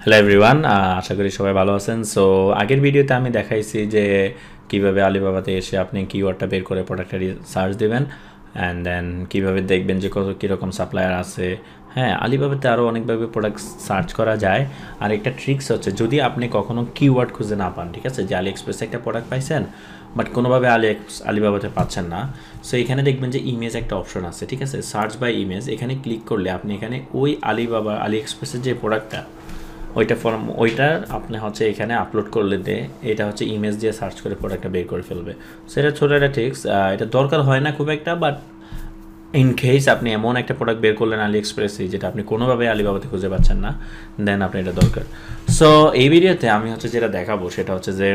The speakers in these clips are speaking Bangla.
হ্যালো এভরিওয়ান, আশা করি সবাই ভালো আছেন। সো আগের ভিডিওতে আমি দেখাইছি যে কিভাবে আলিবাবাতে এসে আপনি কিওয়ার্ডটা বের করে প্রোডাক্টের সার্চ দেবেন অ্যান্ড দেন কিভাবে দেখবেন যে কত কীরকম সাপ্লায়ার আছে। হ্যাঁ, আলিবাবাতে আরও অনেকভাবে প্রোডাক্ট সার্চ করা যায়। আর একটা ট্রিক্স হচ্ছে, যদি আপনি কখনও কিওয়ার্ড খুঁজে না পান, ঠিক আছে, যে আলি এক্সপ্রেসে একটা প্রোডাক্ট পাইছেন বাট কোনোভাবে আলিবাবাতে পাচ্ছেন না, সো এখানে দেখবেন যে ইমেজ একটা অপশন আছে, ঠিক আছে, সার্চ বাই ইমেজ। এখানে ক্লিক করলে আপনি এখানে ওই আলি এক্সপ্রেসের যে প্রোডাক্টটা ওইটা আপনি হচ্ছে এখানে আপলোড করলে এটা হচ্ছে ইমেজ দিয়ে সার্চ করে প্রোডাক্টটা বের করে ফেলবে। সেটা ছোটো একটা ট্রিক্স, এটা দরকার হয় না খুব একটা, বাট ইন কেস আপনি এমন একটা প্রোডাক্ট বের করলেন আলি এক্সপ্রেসে যেটা আপনি কোনোভাবে আলিবাবাতে খুঁজে পাচ্ছেন না, দেন আপনি এটা দরকার। সো এই ভিডিওতে আমি হচ্ছে যেটা দেখাবো সেটা হচ্ছে যে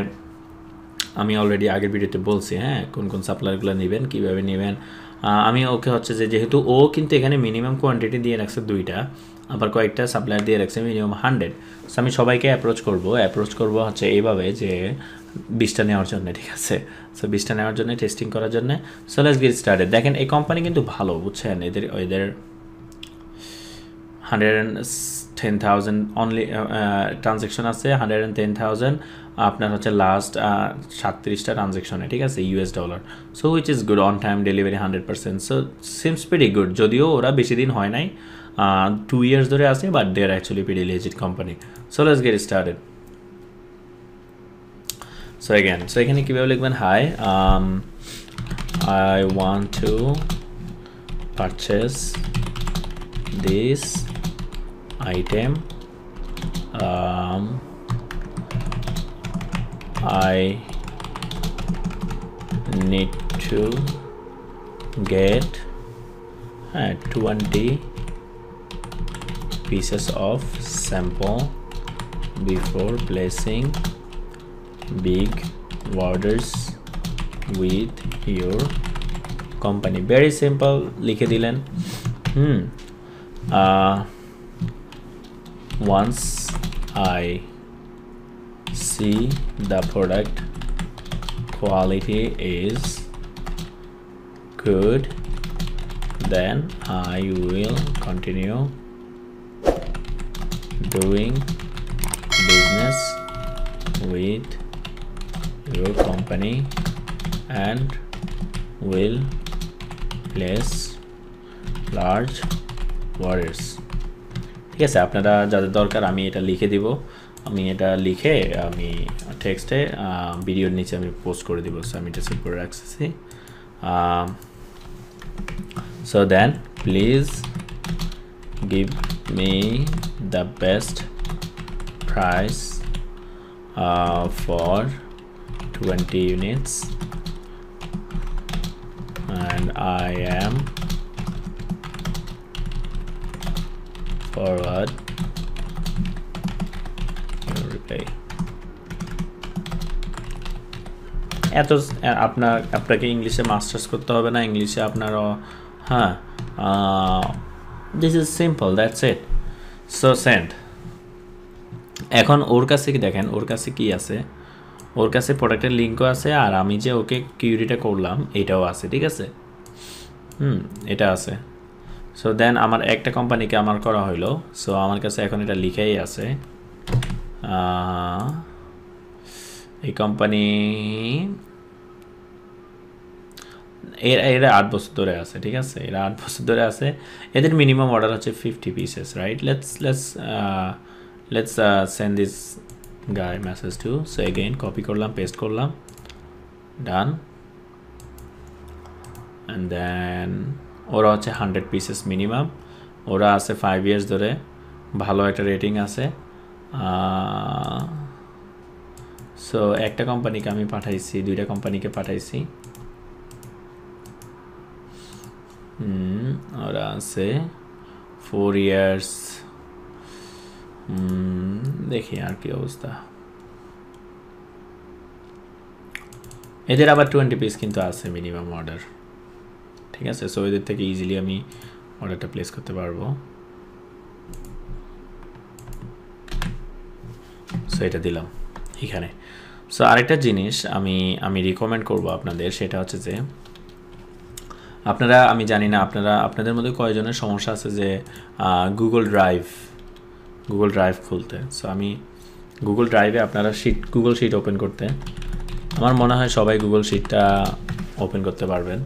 আমি অলরেডি আগের ভিডিওতে বলছি, হ্যাঁ, কোন কোন সাপ্লায়ারগুলো নেবেন, কীভাবে নেবেন। আমি ওকে হচ্ছে যে যেহেতু ও কিন্তু এখানে মিনিমাম কোয়ান্টিটি দিয়ে রাখছে 2টা, আবার কয়েকটা সাপ্লায়ার দিয়ে রাখছে মিনিমাম 100। সো আমি সবাইকে অ্যাপ্রোচ করব হচ্ছে এইভাবে যে 20টা নেওয়ার জন্য, ঠিক আছে। সো 20টা নেওয়ার জন্য, টেস্টিং করার জন্য। So let's get started. দেখেন এই কোম্পানি কিন্তু ভালো, বুঝছেন, এদের 110,000 অনলি ট্রানজ্যাকশন আছে, 110,000 আপনার হচ্ছে লাস্ট 37টা ট্রানজ্যাকশনে, ঠিক আছে, $। So which is good, on time delivery 100%। So seems pretty good, যদিও ওরা বেশি দিন হয় নাই, 2 years ধরে আছে, but they are actually pretty legit company. So let's get started. So এখানে কীভাবে লিখবেন, hi, I want to purchase this item, I need to get 20 pieces of sample before placing big orders with your company. Very simple, লিখে দিলেন। Once I see the product quality is good, then I will continue doing business with your company and will place large orders. ঠিক আছে, আপনারা যাদের দরকার আমি এটা লিখে দিব, আমি এটা লিখে আমি টেক্সটে ভিডিওর নিচে আমি পোস্ট করে দিব। সো আমি এটা সেভ করে রাখছি। So then please give me the best price for 20 units and I am forward your reply. আপনাকে ইংলিশে মাস্টার্স করতে হবে না, ইংলিশে আপনার, হ্যাঁ, this is simple, that's it. So send. এখন ওর কাছে কি দেখেন, ওর কাছে কি আছে, ওর কাছে প্রোডাক্টের লিঙ্কও আছে, আর আমি যে ওকে কিউরিটা করলাম এটাও আছে, ঠিক আছে, এটা আছে। সো দেন আমার একটা কোম্পানিকে আমার করা হইলো। সো আমার কাছে এখন এটা লিখেই আছে, এই কোম্পানি এরা 8 বছর ধরে আছে, ঠিক আছে, এরা 8 বছর ধরে আছে। এদের মিনিমাম অর্ডার হচ্ছে 50 pieces, right? let's send this guy message to. So again copy করলাম, পেস্ট করলাম, done, and then ওরা হচ্ছে 100 pieces মিনিমাম, ওরা আছে 5 years ধরে, ভালো একটা রেটিং আছে। সো একটা কোম্পানিকে আমি পাঠাইছি, 2টা কোম্পানিকে পাঠাইছি, ওরা আছে 4 years। দেখি আর কি অবস্থা। এদের আবার 20 পিস কিন্তু আছে মিনিমাম অর্ডার, ঠিক আছে। সো এদের থেকে ইজিলি আমি অর্ডারটা প্লেস করতে পারবো। সো এটা দিলাম এখানে। সো আরেকটা জিনিস আমি রিকমেন্ড করব আপনাদের, সেটা হচ্ছে যে আপনারা, আমি জানি না আপনাদের মধ্যে কয়জনের সমস্যা আছে যে গুগল ড্রাইভ খুলতে। সো আমি গুগল ড্রাইভে আপনারা গুগল শিট ওপেন করতে, আমার মনে হয় সবাই গুগল শিটটা ওপেন করতে পারবেন।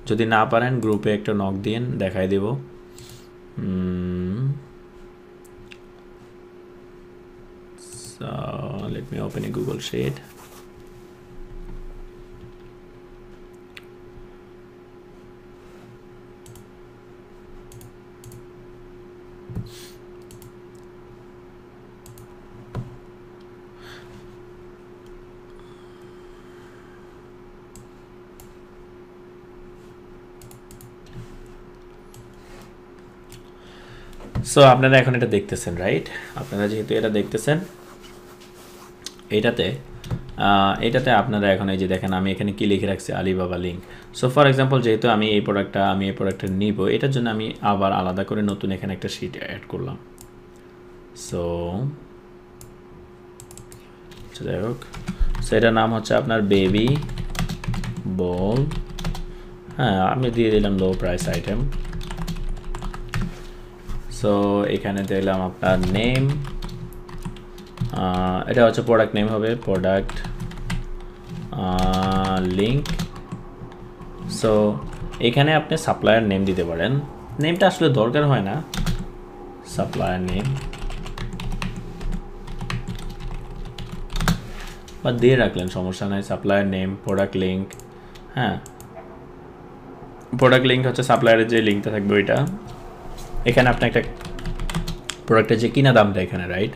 যদি না পারেন গ্রুপে একটা নক দিন, দেখাই দেব। So let me open a Google Sheet. So আপনারা এখন এটা দেখতেছেন, রাইট? আপনারা যেহেতু এটা দেখতেছেন, এটাতে আপনারা এখন এই যে দেখেন আমি এখানে কি লিখে রাখছি, Alibaba link. So for example যেহেতু আমি এই প্রোডাক্টটা নিব, এটার জন্য আমি আবার আলাদা করে নতুন এখানে একটা শিট অ্যাড করলাম। সো যাই হোক, সো এটার নাম হচ্ছে আপনার বেবি বল। হ্যাঁ, আমি দিয়ে দিলাম লো প্রাইস আইটেম। সো এখানে দিলাম আপনার নেম, এটা হচ্ছে প্রোডাক্ট নেম হবে, প্রোডাক্ট লিঙ্ক। সো এখানে আপনি সাপ্লায়ার নেম দিতে পারেন, নেমটা আসলে দরকার হয় না, সাপ্লায়ার নেম বা দিয়ে রাখলেন সমস্যা নাই, সাপ্লায়ার নেম, প্রোডাক্ট লিঙ্ক। হ্যাঁ, প্রোডাক্ট লিঙ্ক হচ্ছে সাপ্লায়ারের যে লিঙ্কটা থাকবে ওইটা। এখানে আপনি একটা প্রোডাক্টের যে কিনা দামটা এখানে, রাইট?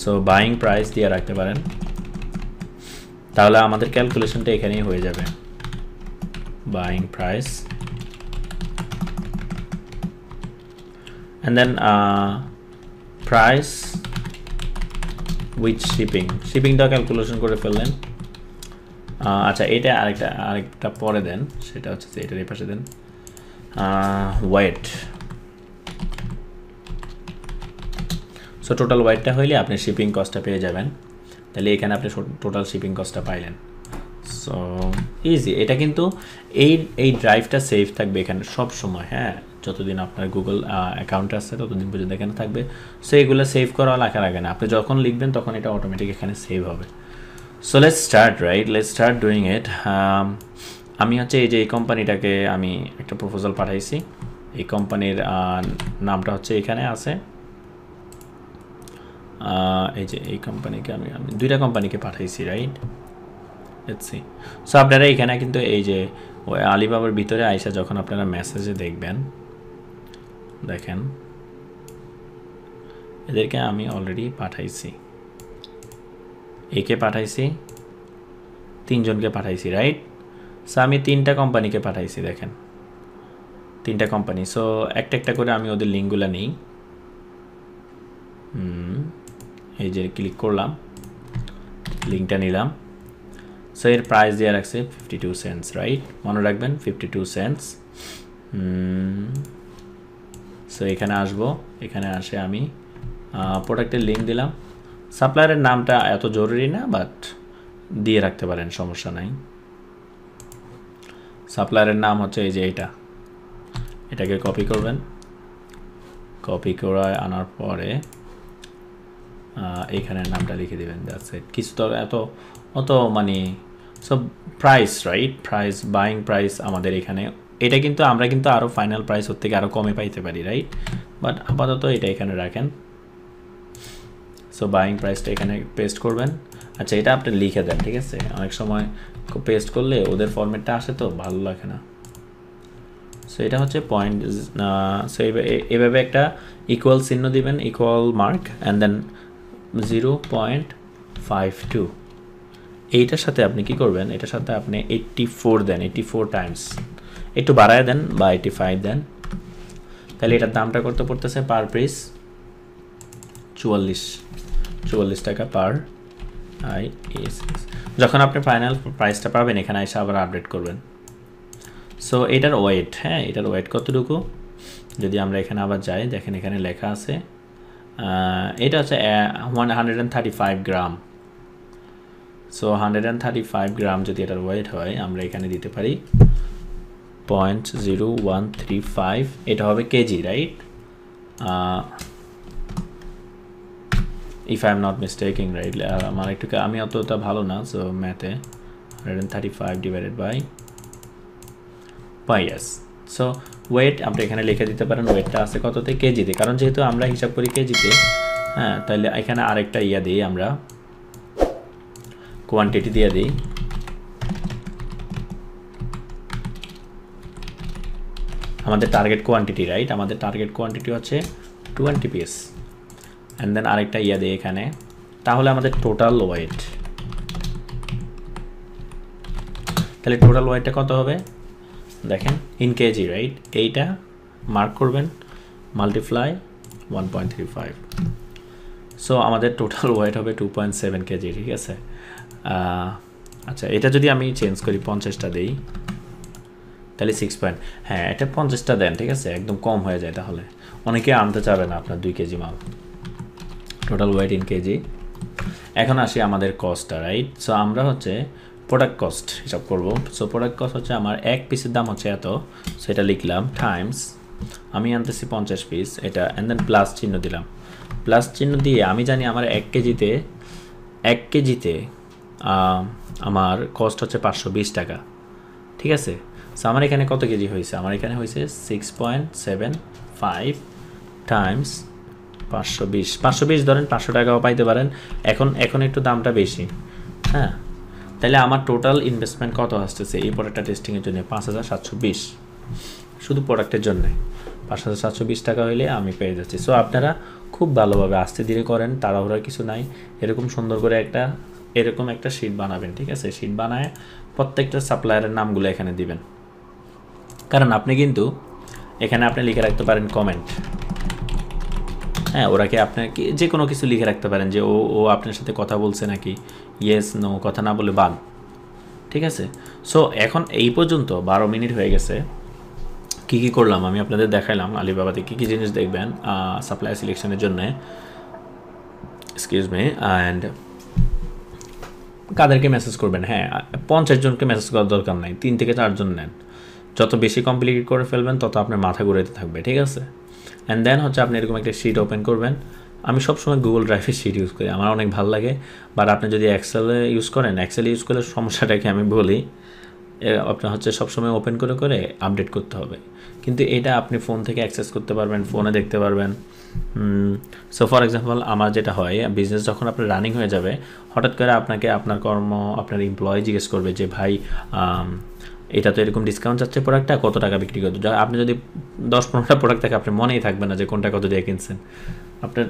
সো বাইং প্রাইস দিয়ে রাখতে পারেন, তাহলে আমাদের ক্যালকুলেশনটা এখানেই হয়ে যাবে। Buying price and then price with শিপিংটা ক্যালকুলেশন করে ফেললেন। আচ্ছা, এটা আরেকটা পরে দেন, সেটা হচ্ছে এটার এই পাশে দেন ওয়েট। সো টোটাল ওয়েটটা হইলে আপনি শিপিং কস্টটা পেয়ে যাবেন, তাহলে এখানে আপনি টোটাল শিপিং কস্টটা পাইলেন। So easy. এটা কিন্তু এই ড্রাইভটা সেভ থাকবে এখানে সব সময়। হ্যাঁ, যতদিন আপনার গুগল অ্যাকাউন্ট আছে ততদিন পর্যন্ত এখানে থাকবে। সো এগুলো সেভ করা লাগে না, আপনি যখন লিখবেন তখন এটা অটোমেটিক এখানে সেভ হবে। So let's start, right? Let's start doing it. আমি হচ্ছে এই কোম্পানিটাকে আমি একটা প্রপোজাল পাঠাইছি। এই কোম্পানির নামটা হচ্ছে এখানে আছে। এই কোম্পানিকে আমি দুইটা কোম্পানিকে পাঠাইছি, রাইট? Let's see. সো আপনারা এখানে কিন্তু এই যে ওই আলিবাবার ভিতরে আইসা যখন আপনারা মেসেজে দেখবেন, দেখেন এদেরকে আমি অলরেডি পাঠাইছি, একে পাঠাইছি, তিনজনকে পাঠাইছি, রাইট? সো আমি তিনটা কোম্পানিকে পাঠাইছি, দেখেন তিনটা কোম্পানি। সো একটা করে আমি ওদের লিঙ্কগুলো নিই। এই যে ক্লিক করলাম, লিঙ্কটা নিলাম। সো এর প্রাইস দিয়ে রাখছে 52 সেন্টস, রাইট? মনে রাখবেন 52 সেন্টস। সো এখানে আসবো, এখানে আসে আমি প্রোডাক্টের লিঙ্ক দিলাম। সাপ্লায়ারের নামটা এত জরুরি না, বাট দিয়ে রাখতে পারেন, সমস্যা নাই। সাপ্লায়ারের নাম হচ্ছে এই যে এটাকে কপি করবেন, কপি করে আনার পরে এইখানের নামটা লিখে দেবেন, দ্যাটস ইট। কিছু তো অত মানে সব price, right? Price, buying price আমাদের এখানে, এটা কিন্তু আমরা কিন্তু আরও ফাইনাল প্রাইস ওর থেকে আরও কমে পাইতে পারি, রাইট? বাট আপাতত এটা এখানে রাখেন। সো বাইং প্রাইসটা এখানে পেস্ট করবেন। আচ্ছা, এটা আপনি লিখে দেন, ঠিক আছে? অনেক সময় পেস্ট করলে ওদের ফরম্যাটটা আসে তো ভালো লাগে না। সো এটা হচ্ছে পয়েন্ট। সো এভাবে একটা ইকুয়াল চিহ্ন দিবেন, ইকুয়াল মার্ক, অ্যান্ড দেন 0.52। এইটার সাথে আপনি কি করবেন, এটার সাথে আপনি 84 দেন, 84 টাইমস, একটু বাড়ায় দেন বা 85 দেন, তাহলে এটার দামটা করতে পড়তেছে পার পিস 44 টাকা পার ISS। যখন আপনি ফাইনাল প্রাইসটা পাবেন এখানে এসে আবার আপডেট করবেন। সো এটার ওয়েট, হ্যাঁ, এটার ওয়েট কতটুকু যদি আমরা এখানে আবার যাই, দেখেন এখানে লেখা আছে এটা হচ্ছে 135 গ্রাম। সো 135 গ্রাম যদি এটার ওয়েট হয়, আমরা এখানে দিতে পারি 0.0135, এটা হবে কেজি, right? If I am not mistaking right. আমার একটু আমি অতটা ভালো না সো ম্যাথে 135 divided by yes. So wait আপনি এখানে লিখে দিতে পারেন, ওয়েটটা আছে কততে, কেজিতে, কারণ যেহেতু আমরা হিসাব করি কেজিতে, হ্যাঁ, তাহলে এখানে আরেকটা ইয়া দিই, আমরা কোয়ান্টিটি দিয়ে দিই। আমাদের টার্গেট কোয়ান্টিটি রাইট, আমাদের টার্গেট কোয়ান্টিটি হচ্ছে 20 পিস, অ্যান্ড দেন আরেকটা ইয়া দিই এখানে, তাহলে আমাদের টোটাল ওয়েট, তাহলে টোটাল ওয়েটটা কত হবে দেখেন, ইন কেজি রাইট, এইটা মার্ক করবেন, মাল্টিপ্লাই 1.35, সো আমাদের টোটাল ওয়েট হবে 2.7 কেজি, ঠিক আছে। আচ্ছা, এটা যদি আমি চেঞ্জ করি 50টা দিই, তাহলে 6 পয়েন্ট, হ্যাঁ এটা 50টা দেন, ঠিক আছে, একদম কম হয়ে যায়, তাহলে অনেকে আনতে চাবে না আপনার 2 কেজি মাল। Total wait in KG. এখন আসি আমাদের কস্টটা রাইট, সো আমরা হচ্ছে প্রোডাক্ট কস্ট হিসাব করব। সো প্রোডাক্ট কস্ট হচ্ছে আমার এক পিসের দাম হচ্ছে এত, সেটা লিখলাম, টাইমস আমি আনতেছি 50 পিস, এটা অ্যান্ড দেন প্লাস চিহ্ন দিলাম, প্লাস চিহ্ন দিয়ে আমি জানি আমার 1 কেজিতে আমার কস্ট হচ্ছে 520 টাকা, ঠিক আছে। সো আমার এখানে কত কেজি হয়েছে, আমার এখানে হয়েছে 6.75 টাইমস 520 ধরেন, 500 টাকাও পাইতে পারেন, এখন একটু দামটা বেশি, হ্যাঁ। তাহলে আমার টোটাল ইনভেস্টমেন্ট কত আসতেছে এই প্রোডাক্টটা টেস্টিংয়ের জন্য, 5720, শুধু প্রোডাক্টের জন্য 5720 টাকা হইলে আমি পেয়ে যাচ্ছি। সো আপনারা খুব ভালোভাবে আস্তে ধীরে করেন, তাড়াহুড়ার কিছু নাই, এরকম সুন্দর করে এরকম একটা শিট বানাবেন, ঠিক আছে। শিট বানায় প্রত্যেকটা সাপ্লায়ারের নামগুলো এখানে দিবেন, কারণ আপনি কিন্তু এখানে আপনি লিখে রাখতে পারেন কমেন্ট, হ্যাঁ, ওরাকে আপনার যে কোনো কিছু লিখে রাখতে পারেন যে ও আপনার সাথে কথা বলছে নাকি, ইয়েস নো, কথা না বলে বাদ, ঠিক আছে। সো এখন এই পর্যন্ত 12 মিনিট হয়ে গেছে, কি কি করলাম আমি আপনাদের দেখাইলাম, আলিবাবাতে কী কী জিনিস দেখবেন সাপ্লাই সিলেকশনের জন্য, এক্সকিউজ মি, অ্যান্ড কাদেরকে মেসেজ করবেন, হ্যাঁ 50 জনকে মেসেজ করার দরকার নাই, 3 থেকে 4 জন নেন, যত বেশি কমপ্লিট করে ফেলবেন তত আপনার মাথা ঘুরাইতে থাকবে, ঠিক আছে। অ্যান্ড দেন হচ্ছে আপনি এরকম একটা শিট ওপেন করবেন, আমি সবসময় গুগল ড্রাইভের শিট ইউজ করি, আমার অনেক ভালো লাগে, বাট আপনি যদি এক্সেলে ইউজ করেন, এক্সেলে ইউজ করলে সমস্যাটাকে আমি বলি, আপনার হচ্ছে সবসময় ওপেন করে আপডেট করতে হবে, কিন্তু এটা আপনি ফোন থেকে অ্যাক্সেস করতে পারবেন, ফোনে দেখতে পারবেন। সো ফর এক্সাম্পল আমার যেটা হয়, বিজনেস যখন আপনার রানিং হয়ে যাবে, হঠাৎ করে আপনাকে আপনার আপনার এমপ্লয়ি জিজ্ঞেস করবে যে ভাই এটা তো এরকম ডিসকাউন্ট যাচ্ছে, প্রোডাক্টটা কত টাকা বিক্রি করতে, আপনি যদি 10-15টা প্রোডাক্ট থাকে আপনার মনেই থাকবে না যে কোনটা কত দিয়ে কিনছেন, আপনার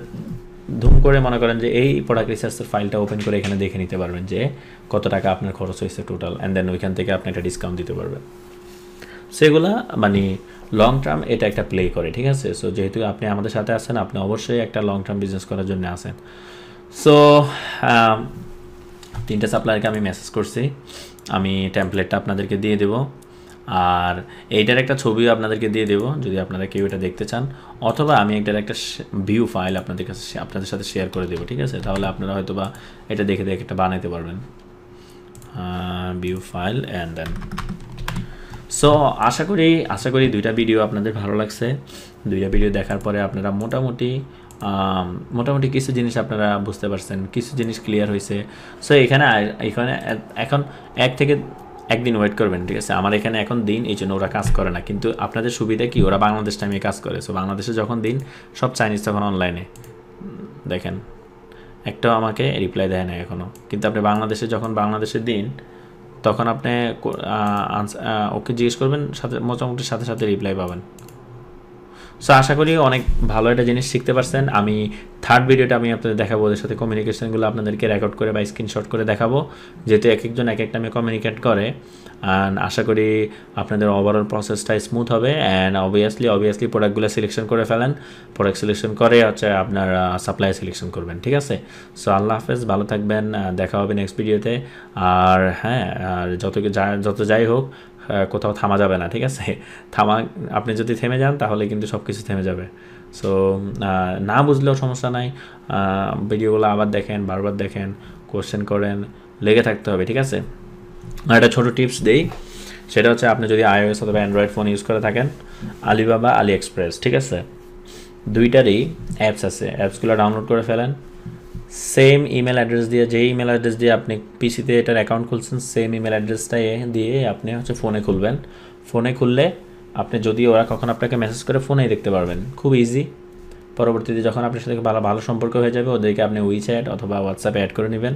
ধুম করে মনে করেন যে এই প্রোডাক্ট রিসার্চের ফাইলটা ওপেন করে এখানে দেখে নিতে পারবেন যে কত টাকা আপনার খরচ হয়েছে টোটাল, অ্যান্ড দেন ওইখান থেকে আপনি একটা ডিসকাউন্ট দিতে পারবেন। সেগুলা মানে লং টার্ম এটা একটা প্লে করে, ঠিক আছে। সো যেহেতু আপনি আমাদের সাথে আছেন, আপনি অবশ্যই একটা লং টার্ম বিজনেস করার জন্য আসেন। সো 3টা সাপ্লায়ারকে আমি মেসেজ করছি, আমি টেমপ্লেটটা আপনাদেরকে দিয়ে দেবো, আর এইটার একটা ছবিও আপনাদেরকে দিয়ে দেবো যদি আপনারা কেউ এটা দেখতে চান, অথবা আমি এটার একটা ভিউ ফাইল আপনাদের সাথে শেয়ার করে দেবো, ঠিক আছে। তাহলে আপনারা হয়তো বা এটা দেখে একটা বানাইতে পারবেন, view file and then. So আশা করি 2টা ভিডিও আপনাদের ভালো লাগছে। 2টা ভিডিও দেখার পরে আপনারা মোটামুটি কিছু জিনিস আপনারা বুঝতে পারছেন, কিছু জিনিস ক্লিয়ার হয়েছে। সো এখানে এখন 1 দিন ওয়েট করবেন, ঠিক আছে। আমার এখানে এখন দিন, এই জন্য ওরা কাজ করে না, কিন্তু আপনাদের সুবিধা কি, ওরা বাংলাদেশ টাইমে কাজ করে। সো বাংলাদেশে যখন দিন, সব চাইনিজ তখন অনলাইনে, দেখেন একটাও আমাকে রিপ্লাই দেয় না এখনও, কিন্তু আপনি বাংলাদেশে যখন বাংলাদেশের দিন, তখন আপনি ওকে জিজ্ঞেস করবেন, মোটামুটি সাথে সাথে রিপ্লাই পাবেন। সো আশা করি অনেক ভালো একটা জিনিস শিখতে পারছেন। আমি থার্ড ভিডিওটা আমি আপনাদের দেখাবো, ওদের সাথে কমিউনিকেশনগুলো আপনাদেরকে রেকর্ড করে বা স্ক্রিনশট করে দেখাবো, যেহেতু একজন এক একটা কমিউনিকেট করে। অ্যান্ড আশা করি আপনাদের ওভারঅল প্রসেসটা স্মুথ হবে। অ্যান্ড অবভিয়াসলি প্রোডাক্টগুলো সিলেকশন করে ফেলেন, প্রোডাক্ট সিলেকশন করে হচ্ছে আপনার সাপ্লাই সিলেকশন করবেন, ঠিক আছে। সো আল্লাহ হাফেজ, ভালো থাকবেন, দেখা হবে নেক্সট ভিডিওতে। আর হ্যাঁ, আর যত যাই হোক, কোথাও থামা যাবে না, ঠিক আছে। আপনি যদি থেমে যান তাহলে কিন্তু সব কিছু থেমে যাবে। সো না বুঝলেও সমস্যা নাই, ভিডিওগুলো আবার দেখেন, বারবার দেখেন, কোশ্চেন করেন, লেগে থাকতে হবে, ঠিক আছে। আর একটা ছোটো টিপস দিই, সেটা হচ্ছে আপনি যদি iOS অথবা অ্যান্ড্রয়েড ফোন ইউজ করে থাকেন, আলিবাবা, আলিএক্সপ্রেস, ঠিক আছে, 2টারই অ্যাপস আছে, অ্যাপসগুলো ডাউনলোড করে ফেলেন, সেম ইমেল অ্যাড্রেস দিয়ে, যে ইমেল অ্যাড্রেস দিয়ে আপনি পিসিতে এটার অ্যাকাউন্ট খুলছেন, সেম ইমেল অ্যাড্রেসটা দিয়ে আপনি হচ্ছে ফোনে খুলবেন। ফোনে খুললে আপনি যদি ওরা কখন আপনাকে মেসেজ করে ফোনেই দেখতে পারবেন, খুব ইজি। পরবর্তীতে যখন আপনার সাথে ভালো সম্পর্ক হয়ে যাবে, ওদেরকে আপনি উইচ্যাট অথবা হোয়াটসঅ্যাপে অ্যাড করে নেবেন,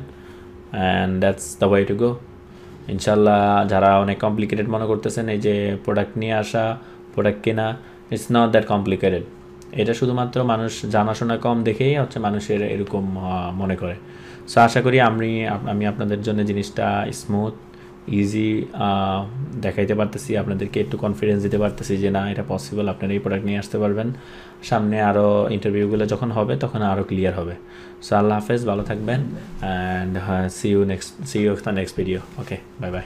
and that's the way to go. ইনশাল্লাহ যারা অনেক কমপ্লিকেটেড মনে করতেছেন এই যে প্রোডাক্ট নিয়ে আসা, প্রোডাক্ট কেনা, ইটস নট দ্যাট কমপ্লিকেটেড। এটা শুধুমাত্র মানুষ জানাশোনা কম দেখেই হচ্ছে মানুষের এরকম মনে করে। সো আশা করি আমি আপনাদের জন্য জিনিসটা স্মুথ ইজি দেখাইতে পারতেছি, আপনাদেরকে একটু কনফিডেন্স দিতে পারতেছি যে না, এটা পসিবল, আপনারা এই প্রোডাক্ট নিয়ে আসতে পারবেন। সামনে আরও ইন্টারভিউগুলো যখন হবে তখন আরও ক্লিয়ার হবে। সো আল্লাহ হাফেজ, ভালো থাকবেন, and see you the next video. Okay, bye by.